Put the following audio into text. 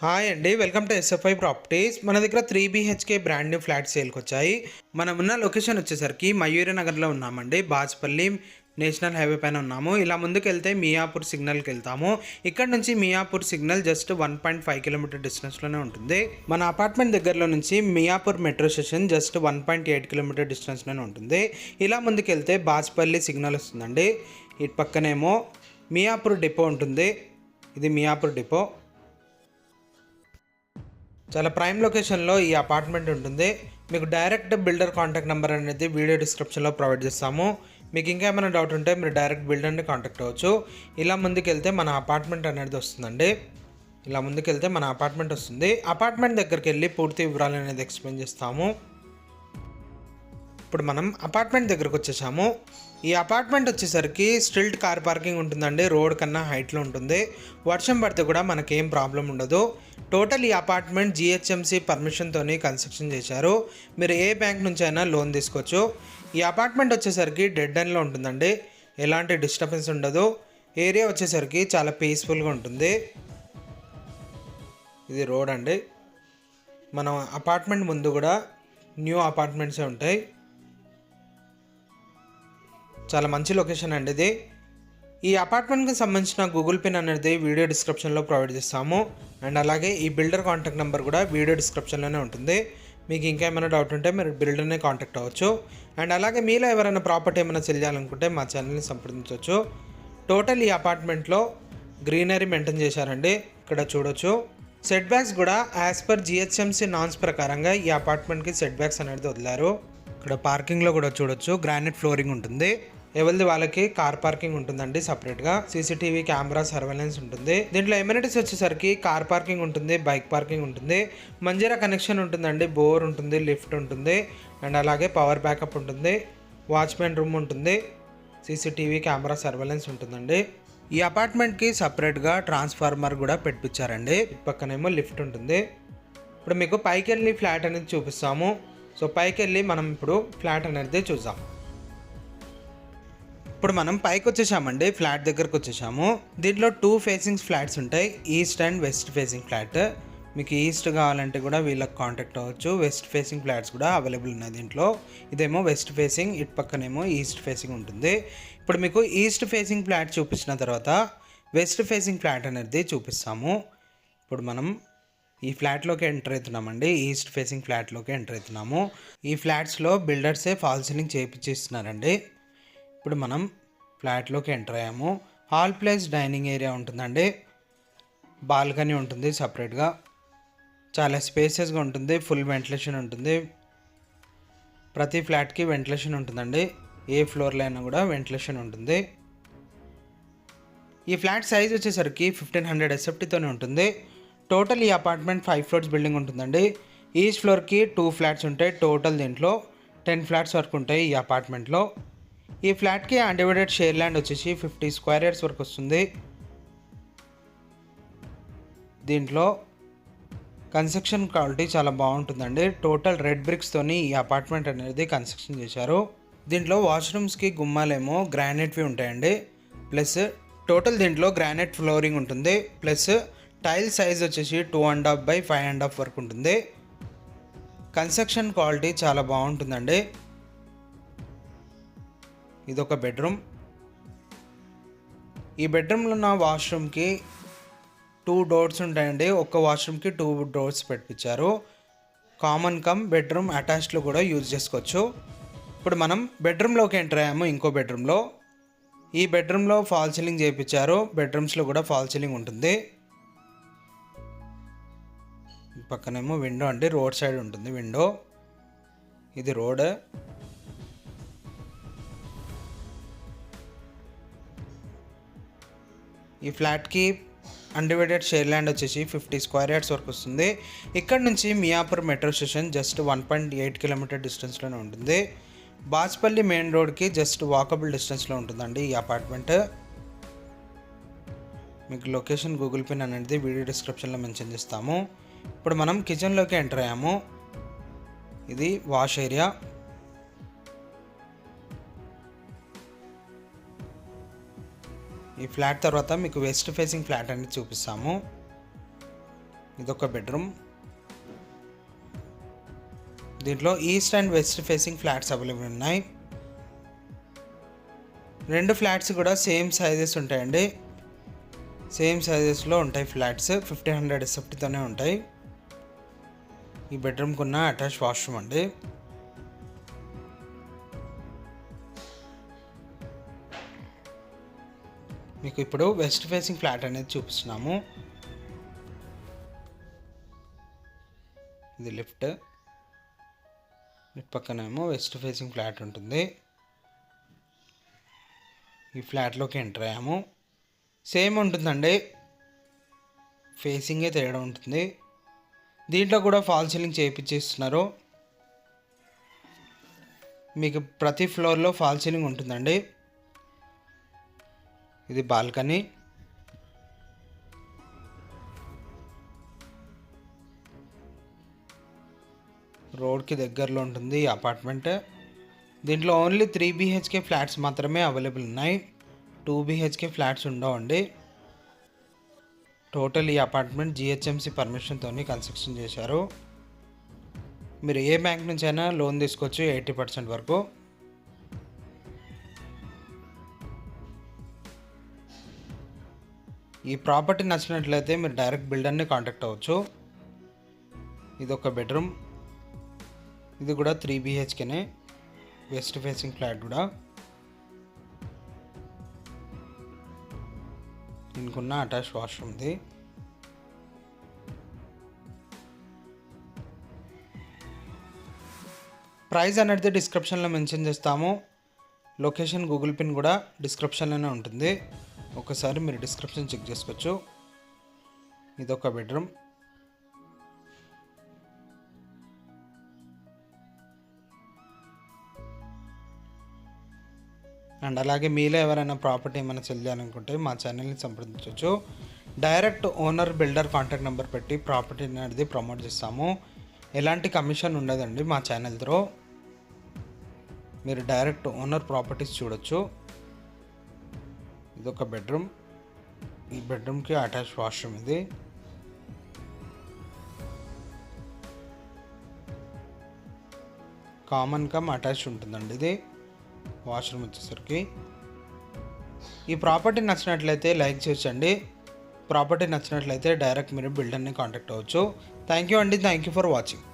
Hi అండి, welcome to SFI properties. మన దగ్గర 3 BHK బ్రాండ్ న్యూ ఫ్లాట్ సేల్కి వచ్చాయి. మనం ఉన్న లొకేషన్ వచ్చేసరికి మయూరి నగర్లో ఉన్నామండి. బాజ్పల్లి నేషనల్ హైవే పైన ఉన్నాము. ఇలా ముందుకు వెళ్తే మియాపూర్ సిగ్నల్కి వెళ్తాము. ఇక్కడ నుంచి మియాపూర్ సిగ్నల్ జస్ట్ 1.5 కిలోమీటర్ డిస్టెన్స్లోనే ఉంటుంది. మన అపార్ట్మెంట్ దగ్గరలో నుంచి Miyapur metro station just 1.8 kilometre డిస్టెన్స్లోనే ఉంటుంది. ఇలా ముందుకు వెళ్తే బాజ్పల్లి సిగ్నల్ వస్తుందండి. ఇటు పక్కనేమో మియాపూర్ డిపో ఉంటుంది. ఇది మియాపూర్ డిపో. చాలా ప్రైమ్ లొకేషన్లో ఈ అపార్ట్మెంట్ ఉంటుంది. మీకు డైరెక్ట్ బిల్డర్ కాంటాక్ట్ నెంబర్ అనేది వీడియో డిస్క్రిప్షన్లో ప్రొవైడ్ చేస్తాము. మీకు ఇంకా ఏమైనా డౌట్ ఉంటే మీరు డైరెక్ట్ బిల్డర్ని కాంటాక్ట్ అవ్వచ్చు. ఇలా ముందుకెళ్తే మన అపార్ట్మెంట్ అనేది వస్తుందండి. ఇలా ముందుకెళ్తే మన అపార్ట్మెంట్ వస్తుంది. అపార్ట్మెంట్ దగ్గరికి వెళ్ళి పూర్తి వివరాలు అనేది ఎక్స్ప్లెయిన్ చేస్తాము. ఇప్పుడు మనం అపార్ట్మెంట్ దగ్గరకు వచ్చేసాము. ఈ అపార్ట్మెంట్ వచ్చేసరికి స్ట్రిల్ట్ కార్ పార్కింగ్ ఉంటుందండి. రోడ్ కన్నా హైట్లో ఉంటుంది. వర్షం పడితే కూడా మనకేం ప్రాబ్లం ఉండదు. టోటల్ ఈ అపార్ట్మెంట్ GHMC పర్మిషన్తో కన్స్ట్రక్షన్ చేశారు. మీరు ఏ బ్యాంక్ నుంచి అయినా లోన్ తీసుకోవచ్చు. ఈ అపార్ట్మెంట్ వచ్చేసరికి డెడ్ ఎండ్లో ఉంటుందండి. ఎలాంటి డిస్టర్బెన్స్ ఉండదు. ఏరియా వచ్చేసరికి చాలా పీస్ఫుల్గా ఉంటుంది. ఇది రోడ్ అండి. మన అపార్ట్మెంట్ ముందు కూడా న్యూ అపార్ట్మెంట్సే ఉంటాయి. చాలా మంచి లొకేషన్ అండి ఇది. ఈ అపార్ట్మెంట్కి సంబంధించిన గూగుల్ పిన్ అనేది వీడియో డిస్క్రిప్షన్లో ప్రొవైడ్ చేస్తాము. అండ్ అలాగే ఈ బిల్డర్ కాంటాక్ట్ నెంబర్ కూడా వీడియో డిస్క్రిప్షన్లోనే ఉంటుంది. మీకు ఇంకా ఏమైనా డౌట్ ఉంటే మీరు బిల్డర్నే కాంటాక్ట్ అవ్వచ్చు. అండ్ అలాగే మీలో ఎవరైనా ప్రాపర్టీ ఏమైనా సెల్ చేయాలనుకుంటే మా ఛానల్ని సంప్రదించవచ్చు. టోటల్ ఈ అపార్ట్మెంట్లో గ్రీనరీ మెయింటైన్ చేశారండి. ఇక్కడ చూడొచ్చు. సెట్ బ్యాక్స్ కూడా యాజ్ పర్ GHMC నామ్స్ ప్రకారంగా ఈ అపార్ట్మెంట్కి సెట్ బ్యాక్స్ అనేది వదిలారు. ఇక్కడ పార్కింగ్లో కూడా చూడొచ్చు. గ్రానైట్ ఫ్లోరింగ్ ఉంటుంది. ఎవరిది వాళ్ళకి కార్ పార్కింగ్ ఉంటుందండి. సపరేట్గా CCTV కెమెరా సర్వేలెన్స్ ఉంటుంది. దీంట్లో ఎమ్యూనిటీస్ వచ్చేసరికి కార్ పార్కింగ్ ఉంటుంది, బైక్ పార్కింగ్ ఉంటుంది, మంజీరా కనెక్షన్ ఉంటుందండి, బోర్ ఉంటుంది, లిఫ్ట్ ఉంటుంది, అండ్ అలాగే పవర్ బ్యాకప్ ఉంటుంది, వాచ్మెన్ రూమ్ ఉంటుంది, CCTV కెమెరా సర్వేలెన్స్ ఉంటుందండి. ఈ అపార్ట్మెంట్కి సపరేట్గా ట్రాన్స్ఫార్మర్ కూడా పెట్టించారండి. పక్కనేమో లిఫ్ట్ ఉంటుంది. ఇప్పుడు మీకు పైకి వెళ్ళి ఫ్లాట్ అనేది చూపిస్తాము. సో పైకి వెళ్ళి మనం ఇప్పుడు ఫ్లాట్ అనేది చూద్దాం. ఇప్పుడు మనం పైకి వచ్చేసామండి. ఫ్లాట్ దగ్గరకు వచ్చేసాము. దీంట్లో 2 ఫేసింగ్స్ ఫ్లాట్స్ ఉంటాయి. East and west facing flat. మీకు ఈస్ట్ కావాలంటే కూడా వీళ్ళకి కాంటాక్ట్ అవ్వచ్చు. వెస్ట్ ఫేసింగ్ ఫ్లాట్స్ కూడా అవైలబుల్ ఉన్నాయి దీంట్లో. ఇదేమో వెస్ట్ ఫేసింగ్, ఇటు పక్కనేమో ఈస్ట్ ఫేసింగ్ ఉంటుంది. ఇప్పుడు మీకు ఈస్ట్ ఫేసింగ్ ఫ్లాట్ చూపించిన తర్వాత వెస్ట్ ఫేసింగ్ ఫ్లాట్ అనేది చూపిస్తాము. ఇప్పుడు మనం ఈ ఫ్లాట్లోకి ఎంటర్ అవుతున్నామండి. ఈస్ట్ ఫేసింగ్ ఫ్లాట్లోకి ఎంటర్ అవుతున్నాము. ఈ ఫ్లాట్స్లో బిల్డర్సే ఫాల్ సీలింగ్ చేయించేస్తున్నారండి. ఇప్పుడు మనం ఫ్లాట్లోకి ఎంటర్ అయ్యాము. హాల్ ప్లస్ డైనింగ్ ఏరియా ఉంటుందండి. బాల్కనీ ఉంటుంది సపరేట్గా. చాలా స్పేసెస్గా ఉంటుంది. ఫుల్ వెంటిలేషన్ ఉంటుంది. ప్రతి ఫ్లాట్కి వెంటిలేషన్ ఉంటుందండి. ఏ ఫ్లోర్లో అయినా కూడా వెంటిలేషన్ ఉంటుంది. ఈ ఫ్లాట్ సైజ్ వచ్చేసరికి 1500 SFTతోనే ఉంటుంది. టోటల్ ఈ అపార్ట్మెంట్ 5 ఫ్లోర్స్ బిల్డింగ్ ఉంటుందండి. ఈచ్ ఫ్లోర్కి 2 ఫ్లాట్స్ ఉంటాయి. టోటల్ దీంట్లో 10 ఫ్లాట్స్ వరకు ఉంటాయి ఈ అపార్ట్మెంట్లో. ఈ ఫ్లాట్కి అన్డివైడెడ్ షేర్ ల్యాండ్ వచ్చేసి 50 స్క్వేర్ యార్డ్స్ వరకు వస్తుంది. దీంట్లో కన్స్ట్రక్షన్ క్వాలిటీ చాలా బాగుంటుందండి. టోటల్ రెడ్ బ్రిక్స్తోని ఈ అపార్ట్మెంట్ అనేది కన్స్ట్రక్షన్ చేశారు. దీంట్లో వాష్రూమ్స్కి గుమ్మాలేమో గ్రానైట్వి ఉంటాయండి. ప్లస్ టోటల్ దీంట్లో గ్రానైట్ ఫ్లోరింగ్ ఉంటుంది. ప్లస్ టైల్ సైజ్ వచ్చేసి 2.5 by 5.5 వరకు ఉంటుంది. కన్స్ట్రక్షన్ క్వాలిటీ చాలా బాగుంటుందండి. ఇదొక బెడ్రూమ్. ఈ బెడ్రూమ్లో ఉన్న వాష్రూమ్కి 2 డోర్స్ ఉంటాయండి. ఒక్క వాష్రూమ్కి 2 డోర్స్ పెట్టించారు. కామన్ కమ్ బెడ్రూమ్ అటాచ్లో కూడా యూజ్ చేసుకోవచ్చు. ఇప్పుడు మనం బెడ్రూమ్లోకి ఎంటర్ అయ్యాము. ఇంకో బెడ్రూమ్లో, ఈ బెడ్రూమ్లో ఫాల్ సీలింగ్ చేయించారు. బెడ్రూమ్స్లో కూడా ఫాల్ సీలింగ్ ఉంటుంది. పక్కనేమో విండో అండి. రోడ్ సైడ్ ఉంటుంది విండో. ఇది రోడ్. ఈ ఫ్లాట్కి అన్డివైడెడ్ షేర్ ల్యాండ్ వచ్చేసి 50 స్క్వేర్ యార్డ్స్ వరకు వస్తుంది. ఇక్కడ నుంచి Miyapur metro station just 1.8 kilometre డిస్టెన్స్లోనే ఉంటుంది. బాజ్పల్లి మెయిన్ రోడ్కి జస్ట్ వాకబుల్ డిస్టెన్స్లో ఉంటుందండి ఈ అపార్ట్మెంట్. మీకు లొకేషన్ గూగుల్ పిన్ అనేది వీడియో డిస్క్రిప్షన్లో మెన్షన్ చేస్తాము. ఇప్పుడు మనం కిచెన్లోకి ఎంటర్ అయ్యాము. ఇది వాష్ ఏరియా. ఈ ఫ్లాట్ తర్వాత మీకు వెస్ట్ ఫేసింగ్ ఫ్లాట్ అనేది చూపిస్తాము. ఇదొక బెడ్రూమ్. దీంట్లో east and west facing flats available ఉన్నాయి. 2 ఫ్లాట్స్ కూడా సేమ్ సైజెస్ ఉంటాయండి. సేమ్ సైజెస్లో ఉంటాయి ఫ్లాట్స్. 1500 ఎస్ఎఫ్టీతోనే ఉంటాయి. ఈ బెడ్రూమ్కి ఉన్న అటాచ్ వాష్రూమ్ అండి. మీకు ఇప్పుడు వెస్ట్ ఫేసింగ్ ఫ్లాట్ అనేది చూపిస్తున్నాము. ఇది లిఫ్ట్. ఇటు పక్కనేమో వెస్ట్ ఫేసింగ్ ఫ్లాట్ ఉంటుంది. ఈ ఫ్లాట్లోకి ఎంటర్ అయ్యాము. సేమ్ ఉంటుందండి, ఫేసింగే తేడా ఉంటుంది. దీంట్లో కూడా ఫాల్ సీలింగ్ చేయించేస్తున్నారు. మీకు ప్రతి ఫ్లోర్లో ఫాల్ సీలింగ్ ఉంటుందండి. ఇది బాల్కనీ. రోడ్కి దగ్గరలో ఉంటుంది ఈ అపార్ట్మెంట్. దీంట్లో ఓన్లీ 3 BHK ఫ్లాట్స్ మాత్రమే అవైలబుల్ ఉన్నాయి. 2 BHK ఫ్లాట్స్ ఉండవండి. టోటల్ ఈ అపార్ట్మెంట్ GHMC పర్మిషన్తో కన్స్ట్రక్షన్ చేశారు. మీరు ఏ బ్యాంక్ నుంచి అయినా లోన్ తీసుకోవచ్చు 80% వరకు. ఈ ప్రాపర్టీ నచ్చినట్లయితే మీరు డైరెక్ట్ బిల్డర్ని కాంటాక్ట్ అవ్వచ్చు. ఇది ఒక బెడ్రూమ్. ఇది కూడా 3 BHKనే, వెస్ట్ ఫేసింగ్ ఫ్లాట్ కూడా. దీనికున్న అటాచ్ వాష్రూమ్ది. ప్రైస్ అనేది డిస్క్రిప్షన్లో మెన్షన్ చేస్తాము. లొకేషన్ గూగుల్ పిన్ కూడా డిస్క్రిప్షన్లోనే ఉంటుంది. ఒకసారి మీరు డిస్క్రిప్షన్ చెక్ చేసుకోవచ్చు. ఇదొక బెడ్రూమ్. అండ్ అలాగే మీలో ఎవరైనా ప్రాపర్టీ ఏమైనా సెల్ చేయాలనుకుంటే మా ఛానల్ని సంప్రదించవచ్చు. Direct owner builder contact number పెట్టి ప్రాపర్టీ అనేది ప్రమోట్ చేస్తాము. ఎలాంటి కమిషన్ ఉండదండి మా ఛానల్తో. మీరు డైరెక్ట్ ఓనర్ ప్రాపర్టీస్ చూడొచ్చు. ఇదొక బెడ్రూమ్. ఈ బెడ్రూమ్కి అటాచ్ వాష్రూమ్. ఇది కామన్ కమ్ అటాచ్ ఉంటుందండి. ఇది వాష్రూమ్ వచ్చేసరికి. ఈ ప్రాపర్టీ నచ్చినట్లయితే లైక్ చేయొచ్చండి. ప్రాపర్టీ నచ్చినట్లయితే డైరెక్ట్ మీరు బిల్డర్ని కాంటాక్ట్ అవ్వచ్చు. థ్యాంక్ యూ అండి. Thank you for watching.